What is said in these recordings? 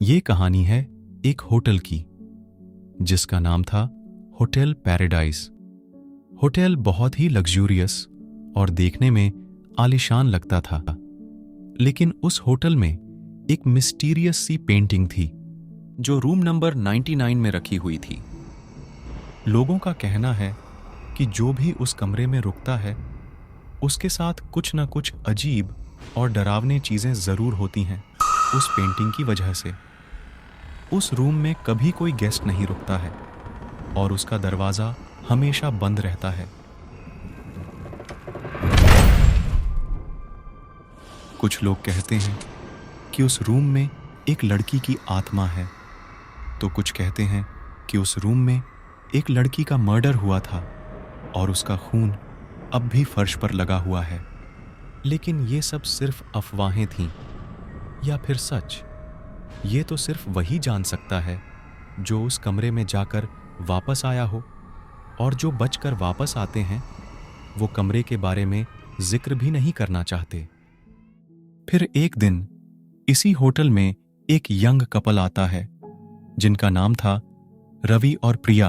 ये कहानी है एक होटल की जिसका नाम था होटल पैराडाइज। होटल बहुत ही लग्जूरियस और देखने में आलीशान लगता था, लेकिन उस होटल में एक मिस्टीरियस सी पेंटिंग थी जो रूम नंबर 99 में रखी हुई थी। लोगों का कहना है कि जो भी उस कमरे में रुकता है उसके साथ कुछ ना कुछ अजीब और डरावनी चीजें जरूर होती हैं उस पेंटिंग की वजह से। उस रूम में कभी कोई गेस्ट नहीं रुकता है और उसका दरवाजा हमेशा बंद रहता है। कुछ लोग कहते हैं कि उस रूम में एक लड़की की आत्मा है, तो कुछ कहते हैं कि उस रूम में एक लड़की का मर्डर हुआ था और उसका खून अब भी फर्श पर लगा हुआ है। लेकिन ये सब सिर्फ अफवाहें थीं या फिर सच, ये तो सिर्फ वही जान सकता है जो उस कमरे में जाकर वापस आया हो, और जो बचकर वापस आते हैं वो कमरे के बारे में जिक्र भी नहीं करना चाहते। फिर एक दिन इसी होटल में एक यंग कपल आता है जिनका नाम था रवि और प्रिया।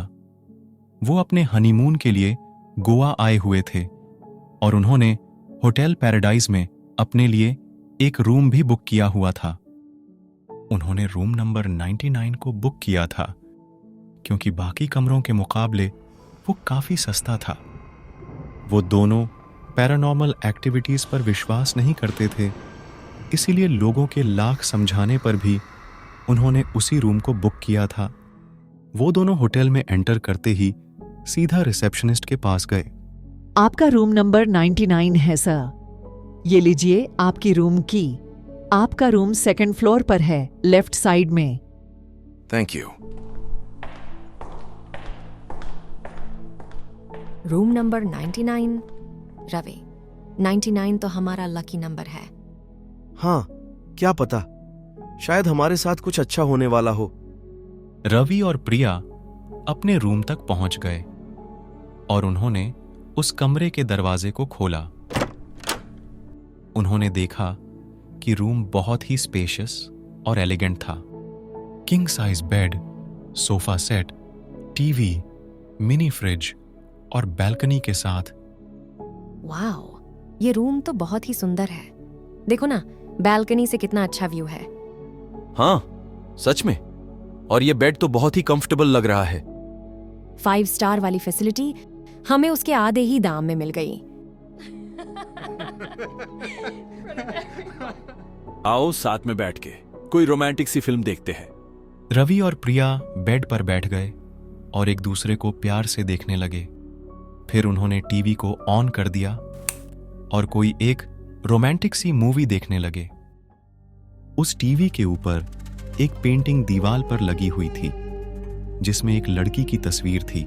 वो अपने हनीमून के लिए गोवा आए हुए थे और उन्होंने होटल पैराडाइज में अपने लिए एक रूम भी बुक किया हुआ था। उन्होंने रूम नंबर 99 को बुक किया था क्योंकि बाकी कमरों के मुकाबले वो काफी सस्ता था। वो दोनों पैरानॉर्मल एक्टिविटीज पर विश्वास नहीं करते थे, इसीलिए लोगों के लाख समझाने पर भी उन्होंने उसी रूम को बुक किया था। वो दोनों होटल में एंटर करते ही सीधा रिसेप्शनिस्ट के पास गए। आपका रूम नंबर 99 है सर। ये लीजिए आपकी रूम की। आपका रूम सेकंड फ्लोर पर है, लेफ्ट साइड में। Thank you. Room number 99। Ravi, 99 तो हमारा लकी नंबर है। हाँ, क्या पता, शायद हमारे साथ कुछ अच्छा होने वाला हो। रवि और प्रिया अपने रूम तक पहुंच गए और उन्होंने उस कमरे के दरवाजे को खोला। उन्होंने देखा कि रूम बहुत ही स्पेशियस और एलिगेंट था। King size bed, sofa set, TV, mini fridge और बैल्कनी के साथ। वाओ, ये रूम तो बहुत ही सुंदर है। देखो ना, बैल्कनी से कितना अच्छा व्यू है। हाँ, सच में। और ये बेड तो बहुत ही कंफर्टेबल लग रहा है। 5 स्टार वाली फैसिलिटी हमें उसके आधे ही दाम में मिल गई। आओ साथ में बैठ के कोई रोमांटिक सी फिल्म देखते हैं। रवि और प्रिया बेड पर बैठ गए और एक दूसरे को प्यार से देखने लगे। फिर उन्होंने टीवी को ऑन कर दिया और कोई एक रोमांटिक सी मूवी देखने लगे। उस टीवी के ऊपर एक पेंटिंग दीवार पर लगी हुई थी जिसमें एक लड़की की तस्वीर थी।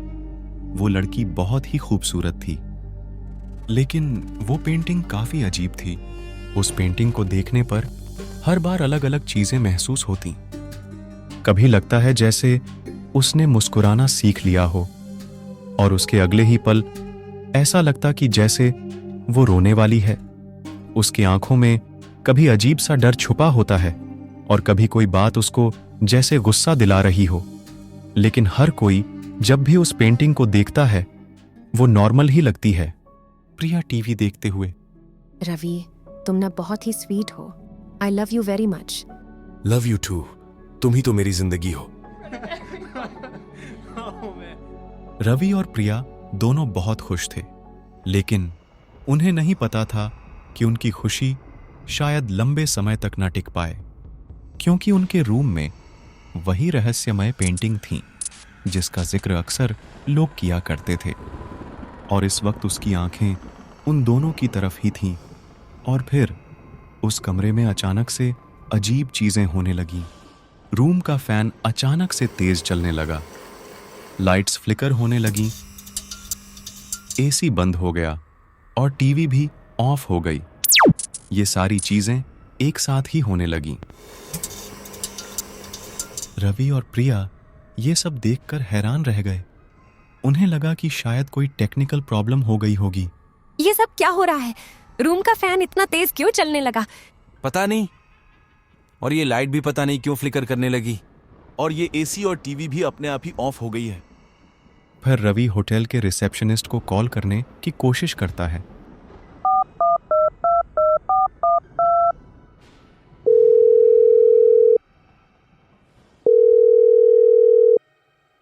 वो लड़की बहुत ही खूबसूरत थी, लेकिन वो पेंटिंग काफी अजीब थी। उस पेंटिंग को देखने पर हर बार अलग अलग चीजें महसूस होती। कभी लगता है जैसे उसने मुस्कुराना सीख लिया हो, और उसके अगले ही पल ऐसा लगता कि जैसे वो रोने वाली है। उसकी आंखों में कभी अजीब सा डर छुपा होता है और कभी कोई बात उसको जैसे गुस्सा दिला रही हो। लेकिन हर कोई जब भी उस पेंटिंग को देखता है वो नॉर्मल ही लगती है। प्रिया टीवी देखते हुए, रवि, तुम ना बहुत ही स्वीट हो। I love you very much. Love you too. तुम ही तो मेरी जिंदगी हो। रवि और प्रिया दोनों बहुत खुश थे, लेकिन उन्हें नहीं पता था कि उनकी खुशी शायद लंबे समय तक न टिक पाए, क्योंकि उनके रूम में वही रहस्यमय पेंटिंग थी जिसका जिक्र अक्सर लोग किया करते थे। और इस वक्त उसकी आंखें उन दोनों की तरफ ही थीं। और फिर उस कमरे में अचानक से अजीब चीजें होने लगीं। रूम का फैन अचानक से तेज चलने लगा, लाइट्स फ्लिकर होने लगीं, एसी बंद हो गया और टीवी भी ऑफ हो गई। ये सारी चीजें एक साथ ही होने लगीं। रवि और प्रिया ये सब देखकर हैरान रह गए। उन्हें लगा कि शायद कोई टेक्निकल प्रॉब्लम हो गई होगी। ये सब क्या हो रहा है? रूम का फैन इतना तेज क्यों चलने लगा? पता नहीं, और ये लाइट भी पता नहीं क्यों फ्लिकर करने लगी। और ये एसी और टीवी भी अपने आप ही ऑफ हो गई है। फिर रवि होटल के रिसेप्शनिस्ट को कॉल करने की कोशिश करता है।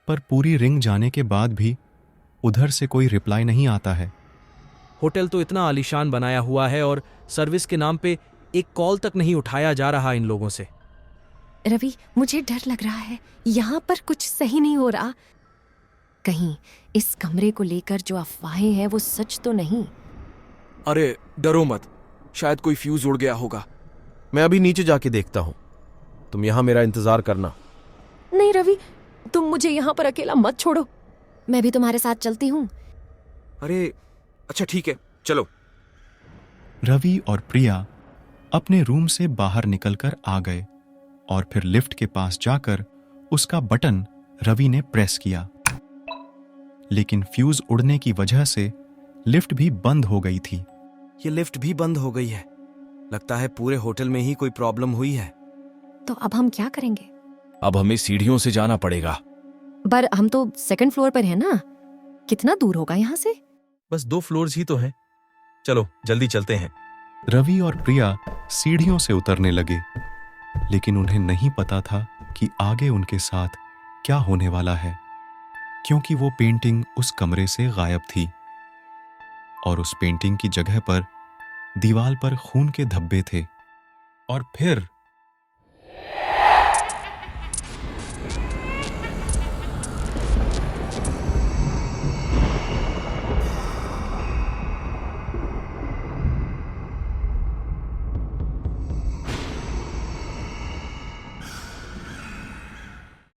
पर पूरी रिंग जाने के बाद भी उधर से कोई रिप्लाई नहीं आता है। होटल तो इतना आलीशान बनाया हुआ है और सर्विस के नाम पे एक कॉल तक नहीं उठाया जा रहा इन लोगों से। रवि, मुझे डर लग रहा है। यहाँ पर कुछ सही नहीं हो रहा। कहीं इस कमरे को लेकर जो अफवाहें हैं वो सच तो नहीं। अरे डरो मत, शायद कोई फ्यूज उड़ गया होगा। मैं अभी नीचे जाके देखता हूँ, तुम यहाँ मेरा इंतजार करना। नहीं रवि, तुम मुझे यहाँ पर अकेला मत छोड़ो, मैं भी तुम्हारे साथ चलती हूँ। अरे अच्छा ठीक है, चलो। रवि और प्रिया अपने रूम से बाहर निकलकर आ गए और फिर लिफ्ट के पास जाकर उसका बटन रवि ने प्रेस किया, लेकिन फ्यूज उड़ने की वजह से लिफ्ट भी बंद हो गई थी। ये लिफ्ट भी बंद हो गई है। लगता है पूरे होटल में ही कोई प्रॉब्लम हुई है। तो अब हम क्या करेंगे? अब हमें सीढ़ियों से जाना पड़ेगा। पर हम तो सेकंड फ्लोर पर है ना, कितना दूर होगा यहाँ से? बस 2 फ्लोर्स ही तो हैं। चलो जल्दी चलते हैं। रवि और प्रिया सीढ़ियों से उतरने लगे, लेकिन उन्हें नहीं पता था कि आगे उनके साथ क्या होने वाला है, क्योंकि वो पेंटिंग उस कमरे से गायब थी और उस पेंटिंग की जगह पर दीवार पर खून के धब्बे थे। और फिर